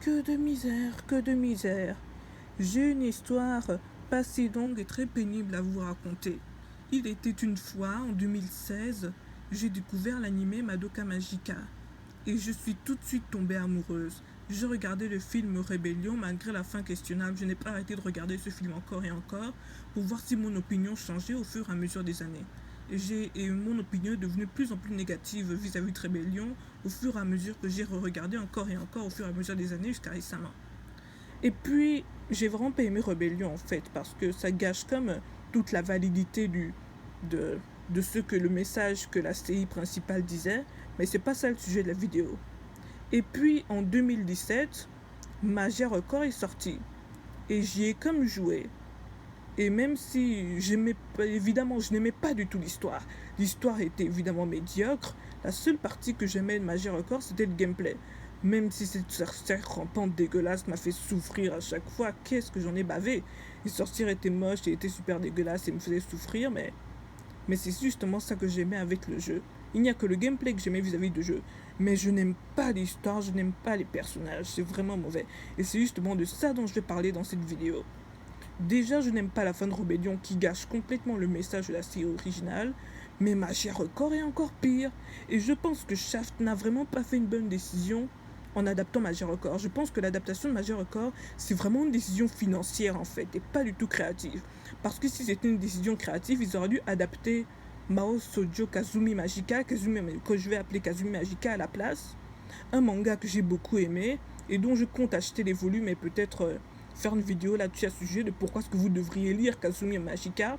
Que de misère, que de misère. J'ai une histoire pas si longue et très pénible à vous raconter. Il était une fois, en 2016, j'ai découvert l'anime Madoka Magica. Et je suis tout de suite tombée amoureuse. J'ai regardé le film Rébellion malgré la fin questionnable. Je n'ai pas arrêté de regarder ce film encore et encore pour voir si mon opinion changeait au fur et à mesure des années. Et mon opinion est devenue de plus en plus négative vis-à-vis de Rébellion au fur et à mesure que j'ai re-regardé encore et encore au fur et à mesure des années jusqu'à récemment. Et puis, j'ai vraiment pas aimé Rébellion en fait, parce que ça gâche comme toute la validité de, de ce que le message que la CI principale disait, mais c'est pas ça le sujet de la vidéo. Et puis, en 2017, Magia Record est sorti, et j'y ai comme joué. Et même si j'aimais pas, évidemment, je n'aimais pas du tout l'histoire était évidemment médiocre, la seule partie que j'aimais de Magia Record, c'était le gameplay. Même si cette sorcière rampante dégueulasse m'a fait souffrir à chaque fois, qu'est-ce que j'en ai bavé. Les sorcières étaient moches et étaient super dégueulasses et me faisaient souffrir, mais c'est justement ça que j'aimais avec le jeu. Il n'y a que le gameplay que j'aimais vis-à-vis du jeu. Mais je n'aime pas l'histoire, je n'aime pas les personnages, c'est vraiment mauvais. Et c'est justement de ça dont je vais parler dans cette vidéo. Déjà, je n'aime pas la fin de Rébellion qui gâche complètement le message de la série originale, mais Magia Record est encore pire. Et je pense que Shaft n'a vraiment pas fait une bonne décision en adaptant Magia Record. Je pense que l'adaptation de Magia Record, c'est vraiment une décision financière en fait, et pas du tout créative. Parce que si c'était une décision créative, ils auraient dû adapter Mao Sojo Kazumi Magica, que je vais appeler Kazumi Magica à la place. Un manga que j'ai beaucoup aimé et dont je compte acheter les volumes et peut-être faire une vidéo là-dessus à ce sujet de pourquoi est-ce que vous devriez lire Kazumi Magica.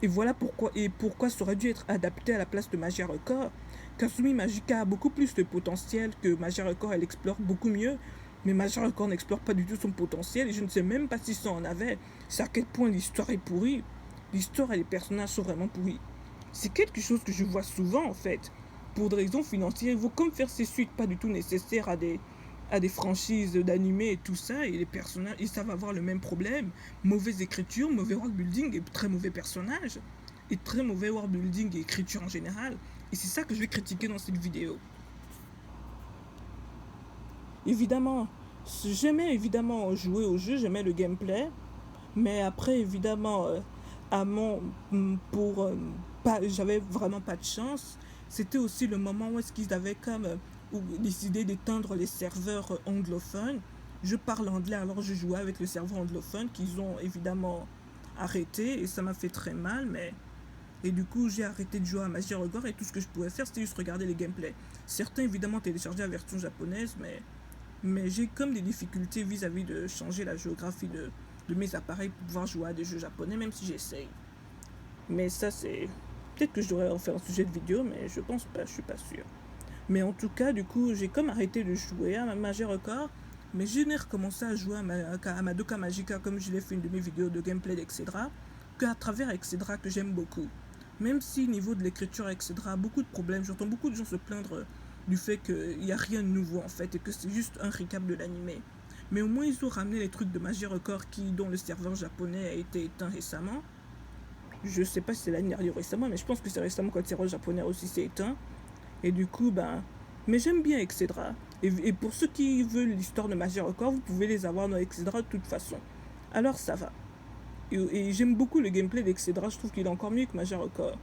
Et voilà pourquoi ça aurait dû être adapté à la place de Magia Record. Kazumi Magica a beaucoup plus de potentiel que Magia Record, elle explore beaucoup mieux. Mais Magia Record n'explore pas du tout son potentiel et je ne sais même pas si ça en avait. C'est à quel point l'histoire est pourrie. L'histoire et les personnages sont vraiment pourris. C'est quelque chose que je vois souvent en fait. Pour des raisons financières, il faut comme faire ces suites pas du tout nécessaires à des franchises d'animés et tout ça, et les personnages, ils savent avoir le même problème. Mauvaise écriture, mauvais world building et très mauvais personnages. Et très mauvais world building et écriture en général. Et c'est ça que je vais critiquer dans cette vidéo. Évidemment, j'aimais évidemment jouer au jeu, j'aimais le gameplay. Mais après, évidemment, à mon, pour, j'avais vraiment pas de chance. C'était aussi le moment où est-ce qu'ils avaient comme décidé d'éteindre les serveurs anglophones. Je parle anglais, alors je jouais avec le serveur anglophone qu'ils ont évidemment arrêté et ça m'a fait très mal, mais et du coup j'ai arrêté de jouer à Magia Record et tout ce que je pouvais faire c'était juste regarder les gameplays. Certains évidemment téléchargeaient la version japonaise, mais j'ai comme des difficultés vis-à-vis de changer la géographie de mes appareils pour pouvoir jouer à des jeux japonais, même si j'essaye. Mais ça, c'est... Peut-être que je devrais en faire un sujet de vidéo, mais je pense pas, je suis pas sûr. Mais en tout cas, du coup, j'ai comme arrêté de jouer à Magia Record, mais je n'ai recommencé à jouer à Madoka Magica comme je l'ai fait une de mes vidéos de gameplay d'Excedra, qu'à travers Excedra que j'aime beaucoup. Même si au niveau de l'écriture Excedra, beaucoup de problèmes, j'entends beaucoup de gens se plaindre du fait qu'il n'y a rien de nouveau en fait et que c'est juste un recap de l'animé. Mais au moins ils ont ramené les trucs de Magia Record dont le serveur japonais a été éteint récemment. Je sais pas si c'est l'année dernière récemment, mais je pense que c'est récemment quand le serveur japonais aussi s'est éteint. Et du coup, ben... Mais j'aime bien Excedra. Et pour ceux qui veulent l'histoire de Magia Record, vous pouvez les avoir dans Excedra de toute façon. Alors ça va. Et j'aime beaucoup le gameplay d'Excedra, je trouve qu'il est encore mieux que Magia Record.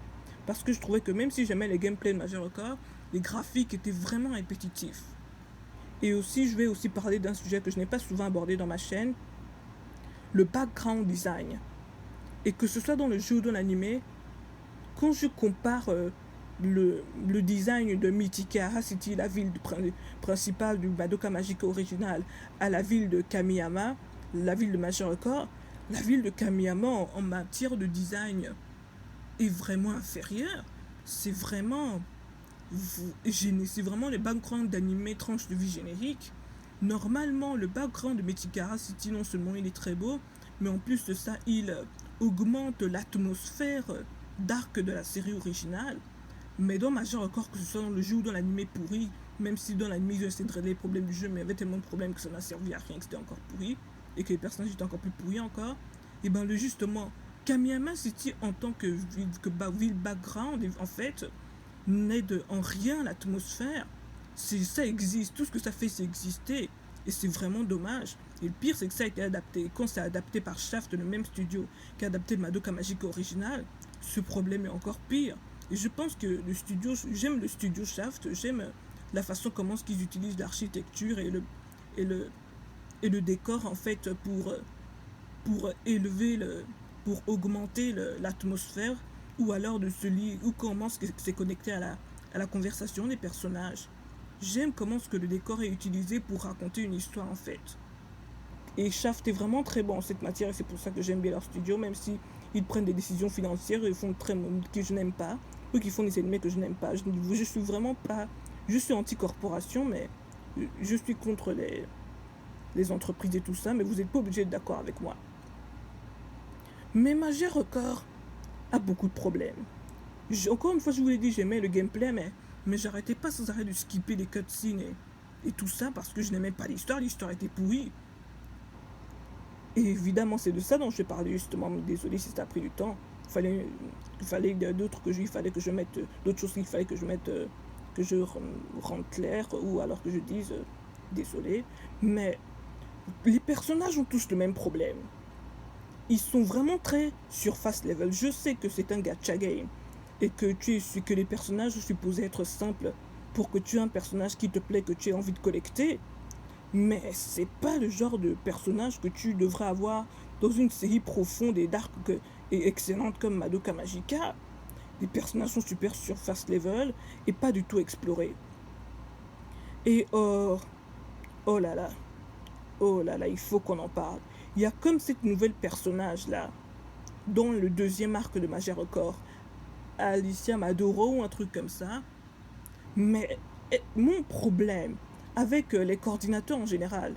Parce que je trouvais que même si j'aimais les gameplays de Magia Record, les graphiques étaient vraiment répétitifs. Et aussi, je vais aussi parler d'un sujet que je n'ai pas souvent abordé dans ma chaîne, le background design. Et que ce soit dans le jeu ou dans l'animé, quand je compare le design de Mythicara City, la ville principale du Madoka Magica original, à la ville de Kamiyama, la ville de Magia Record, la ville de Kamiyama en matière de design est vraiment inférieure. C'est vraiment les backgrounds d'animé tranche de vie générique. Normalement, le background de Mythicara City, non seulement il est très beau, mais en plus de ça, il augmente l'atmosphère dark de la série originale. Mais dans Magia Record, que ce soit dans le jeu ou dans l'animé pourri, même si dans l'animé ils ont essayé de régler les problèmes du jeu, mais il y avait tellement de problèmes que ça n'a servi à rien, que c'était encore pourri, et que les personnages étaient encore plus pourris encore, et ben justement, Kamiyama City en tant que ville background, en fait, n'aide en rien l'atmosphère. Ça existe, tout ce que ça fait c'est exister. Et c'est vraiment dommage. Et le pire, c'est que ça a été adapté. Quand c'est adapté par Shaft, le même studio qui a adapté le Madoka Magica original, ce problème est encore pire. Et je pense que j'aime le studio Shaft, j'aime la façon comment ils utilisent l'architecture et le décor en fait pour élever pour augmenter l'atmosphère ou alors de se lier ou comment c'est connecté à la conversation des personnages. J'aime comment ce que le décor est utilisé pour raconter une histoire en fait. Et Shaft est vraiment très bon en cette matière et c'est pour ça que j'aime bien leur studio, même si ils prennent des décisions financières et font que je n'aime pas, ou qu'ils font des animés que je n'aime pas. Je suis vraiment pas, je suis anti-corporation, mais je suis contre les entreprises et tout ça, mais vous n'êtes pas obligé d'être d'accord avec moi. Mais Magia Record a beaucoup de problèmes. Encore une fois, je vous l'ai dit, j'aimais le gameplay, mais j'arrêtais pas sans arrêt de skipper les cutscenes et tout ça parce que je n'aimais pas l'histoire était pourrie. Et évidemment, c'est de ça dont je parlais justement. Désolé si ça a pris du temps. Il fallait d'autres il fallait que je mette d'autres choses qu'il fallait que je mette que je rende clair ou alors que je dise désolé. Mais les personnages ont tous le même problème. Ils sont vraiment très surface level. Je sais que c'est un gacha game et que les personnages sont supposés être simples pour que tu aies un personnage qui te plaît, que tu aies envie de collecter. Mais c'est pas le genre de personnage que tu devrais avoir dans une série profonde et dark et excellente comme Madoka Magica. Les personnages sont super surface level et pas du tout explorés. Et oh là là, il faut qu'on en parle. Il y a comme cette nouvelle personnage là, dans le deuxième arc de Magia Record, Alicia Maduro ou un truc comme ça. Mais mon problème avec les coordinateurs en général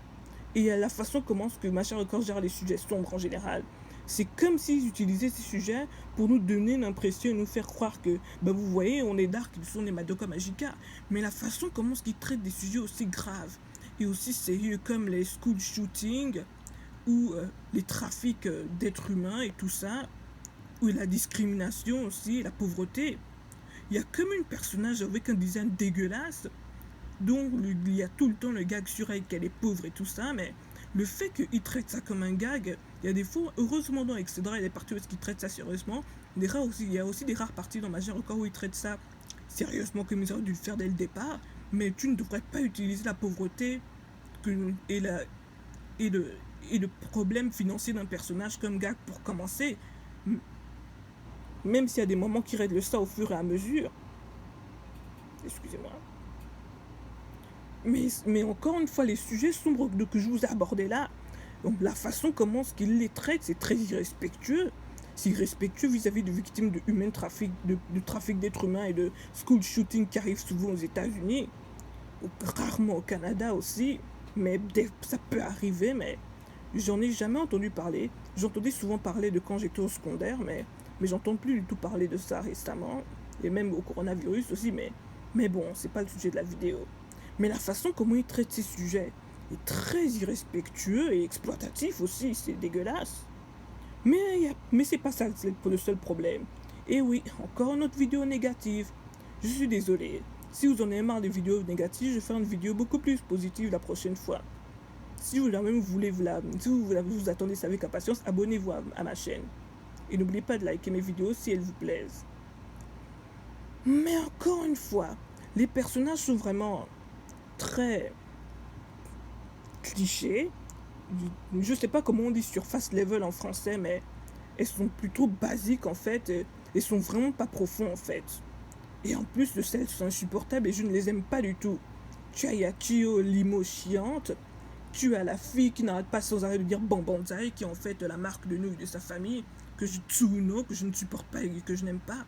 et la façon comment ce que Magia Record gère les sujets sombres en général, c'est comme s'ils utilisaient ces sujets pour nous donner l'impression et nous faire croire que, vous voyez, on est dark, ils sont des Madoka Magica. Mais la façon comment ils traitent des sujets aussi graves et aussi sérieux comme les school shootings ou les trafics d'êtres humains et tout ça, ou la discrimination aussi, la pauvreté. Il y a comme un personnage avec un design dégueulasse, dont il y a tout le temps le gag sur elle qu'elle est pauvre et tout ça, mais le fait qu'il traite ça comme un gag, il y a des fois, heureusement dans Excedra, il y a des parties où il traite ça sérieusement, il y a aussi des rares parties dans Magia Record où il traite ça sérieusement comme ils auraient dû le faire dès le départ, mais tu ne devrais pas utiliser la pauvreté et le problème financier d'un personnage comme gag pour commencer, même s'il y a des moments qui règlent ça au fur et à mesure. Excusez-moi. Mais encore une fois, les sujets sombres que je vous ai abordés là, donc la façon comment ce qu'ils les traitent, c'est très irrespectueux. C'est irrespectueux vis-à-vis de victimes de trafic d'êtres humains et de school shooting qui arrivent souvent aux États-Unis, rarement au Canada aussi, mais ça peut arriver, mais j'en ai jamais entendu parler. J'entendais souvent parler de quand j'étais au secondaire, mais j'entends plus du tout parler de ça récemment, et même au coronavirus aussi, mais bon, c'est pas le sujet de la vidéo. Mais la façon comment ils traitent ces sujets est très irrespectueux et exploitatif aussi, c'est dégueulasse. Mais c'est pas ça le seul problème. Et oui, encore une autre vidéo négative. Je suis désolé. Si vous en avez marre des vidéos négatives, je vais faire une vidéo beaucoup plus positive la prochaine fois. Si vous vous attendez ça avec impatience, abonnez-vous à ma chaîne. Et n'oubliez pas de liker mes vidéos si elles vous plaisent. Mais encore une fois, les personnages sont vraiment très clichés. Je sais pas comment on dit surface level en français, mais elles sont plutôt basiques en fait. Elles sont vraiment pas profondes en fait. Et en plus, le sel sont insupportables et je ne les aime pas du tout. Tu as Yachio, Limo chiante. Tu as la fille qui n'arrête pas sans arrêt de dire Banbanzai, qui est en fait la marque de nouilles de sa famille, que je ne supporte pas et que je n'aime pas.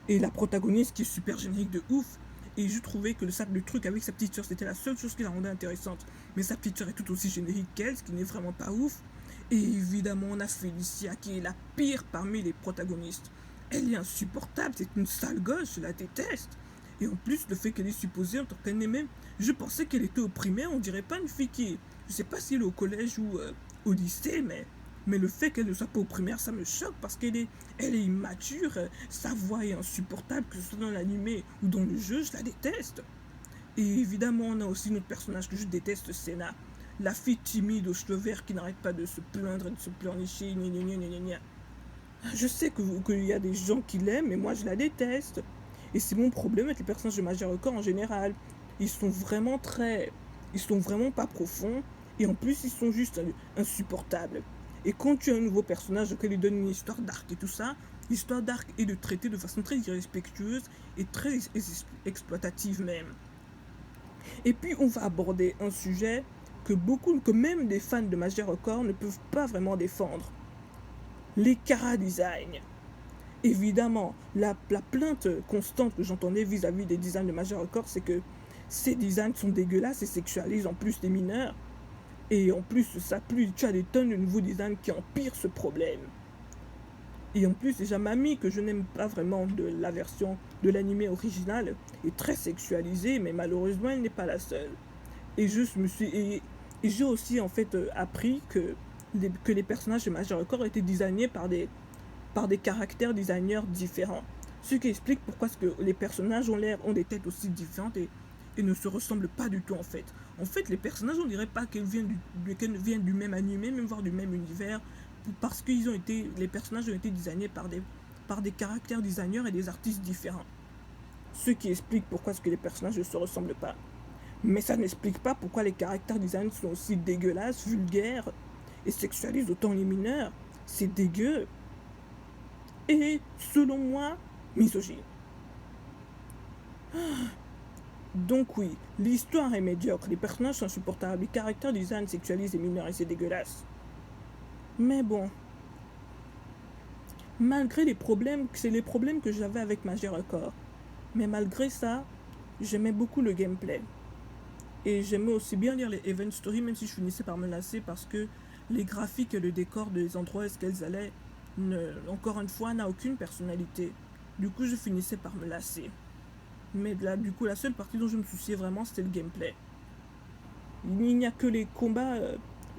Et la protagoniste qui est super générique de ouf. Et je trouvais que le truc avec sa petite soeur, c'était la seule chose qui la rendait intéressante. Mais sa petite soeur est tout aussi générique qu'elle, ce qui n'est vraiment pas ouf. Et évidemment, on a Félicia, qui est la pire parmi les protagonistes. Elle est insupportable, c'est une sale gosse, je la déteste. Et en plus, le fait qu'elle est supposée en tant qu'elle-même, je pensais qu'elle était au primaire, on dirait pas une fille qui est... Je sais pas si elle est au collège ou au lycée, mais le fait qu'elle ne soit pas au primaire, ça me choque parce elle est immature, sa voix est insupportable, que ce soit dans l'animé ou dans le jeu, je la déteste. Et évidemment, on a aussi notre personnage que je déteste, Senna. la fille timide aux cheveux verts qui n'arrête pas de se plaindre et de se pleurnicher, gna gna gna gna gna gna. Je sais qu'il y a des gens qui l'aiment, mais moi je la déteste. Et c'est mon problème avec les personnages de Magic Record en général. Ils sont vraiment très... Ils sont vraiment pas profonds. Et en plus, ils sont juste insupportables. Et quand tu as un nouveau personnage auquel il donne une histoire d'arc et tout ça, l'histoire d'arc est de traiter de façon très irrespectueuse et très exploitative même. Et puis on va aborder un sujet que même des fans de Magic Record ne peuvent pas vraiment défendre. Les chara-design. Évidemment, la plainte constante que j'entendais vis-à-vis des designs de Magic Record, c'est que ces designs sont dégueulasses et sexualisent en plus les mineurs. Et en plus de ça, tu as des tonnes de nouveaux designs qui empirent ce problème. Et en plus, déjà, Mamie, que je n'aime pas vraiment de la version de l'anime original, est très sexualisée, mais malheureusement, elle n'est pas la seule. Et j'ai aussi en fait appris que les personnages de Magic Record étaient designés par des caractères designers différents. Ce qui explique pourquoi les personnages ont des têtes aussi différentes et ne se ressemblent pas du tout en fait. En fait, les personnages, on dirait pas qu'ils viennent du même animé, même voire du même univers, parce que les personnages ont été designés par des caractères designers et des artistes différents. Ce qui explique pourquoi les personnages ne se ressemblent pas. Mais ça n'explique pas pourquoi les caractères designers sont aussi dégueulasses, vulgaires et sexualisent autant les mineurs. C'est dégueu. Et, selon moi, misogyne. Donc oui, l'histoire est médiocre, les personnages sont insupportables, les caractères design sexualisent les mineurs et c'est dégueulasse. Mais bon, malgré les problèmes que j'avais avec Magic Record, mais malgré ça, j'aimais beaucoup le gameplay. Et j'aimais aussi bien lire les event stories, même si je finissais par me lasser parce que les graphiques et le décor des endroits où elles allaient, encore une fois, n'a aucune personnalité. Du coup, je finissais par me lasser. Mais là, du coup, la seule partie dont je me souciais vraiment, c'était le gameplay. Il n'y a que les combats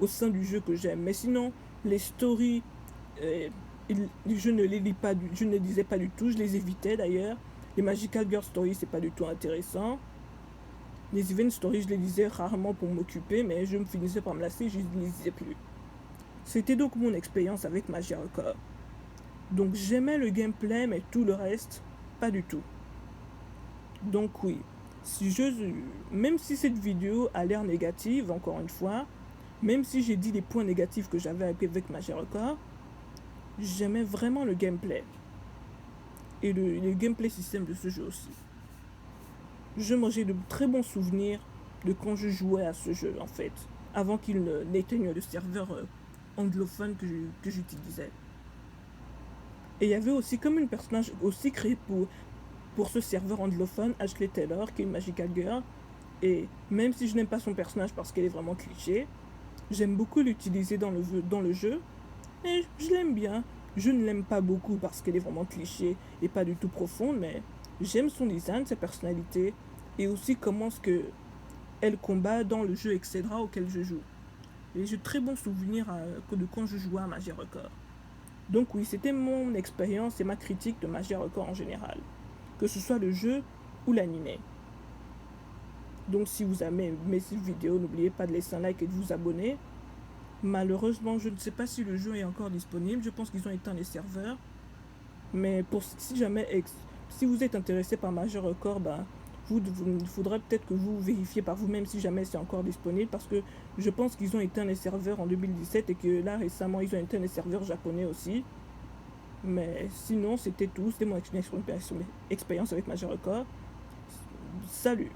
au sein du jeu que j'aime. Mais sinon, les stories, je ne les lisais pas du tout. Je les évitais d'ailleurs. Les Magical Girl Stories, c'est pas du tout intéressant. Les Event Stories, je les lisais rarement pour m'occuper, mais je me finissais par me lasser, je ne les lisais plus. C'était donc mon expérience avec Magic Record. Donc j'aimais le gameplay, mais tout le reste, pas du tout. Donc oui, même si cette vidéo a l'air négative, encore une fois, même si j'ai dit les points négatifs que j'avais avec Magic Record, j'aimais vraiment le gameplay. Et le gameplay système de ce jeu aussi. J'ai de très bons souvenirs de quand je jouais à ce jeu, en fait, avant qu'il n'éteigne le serveur anglophone que j'utilisais. Et il y avait aussi comme une personnage aussi créé pour ce serveur anglophone, Ashley Taylor, qui est une Magical Girl. Et même si je n'aime pas son personnage parce qu'elle est vraiment cliché, j'aime beaucoup l'utiliser dans le jeu. Et je l'aime bien. Je ne l'aime pas beaucoup parce qu'elle est vraiment cliché et pas du tout profonde, mais j'aime son design, sa personnalité, et aussi comment elle combat dans le jeu etc. auquel je joue. Et j'ai de très bons souvenirs de quand je jouais à Magic Record. Donc oui, c'était mon expérience et ma critique de Magic Record en général, que ce soit le jeu ou l'anime. Donc si vous avez aimé cette vidéo, n'oubliez pas de laisser un like et de vous abonner. Malheureusement, je ne sais pas si le jeu est encore disponible, je pense qu'ils ont éteint les serveurs. Mais si vous êtes intéressé par Magic Record, il faudrait peut-être que vous vérifiez par vous-même si jamais c'est encore disponible, parce que je pense qu'ils ont éteint les serveurs en 2017 et que là récemment ils ont éteint les serveurs japonais aussi. Mais sinon c'était tout, c'était mon expérience avec Magic Record. Salut!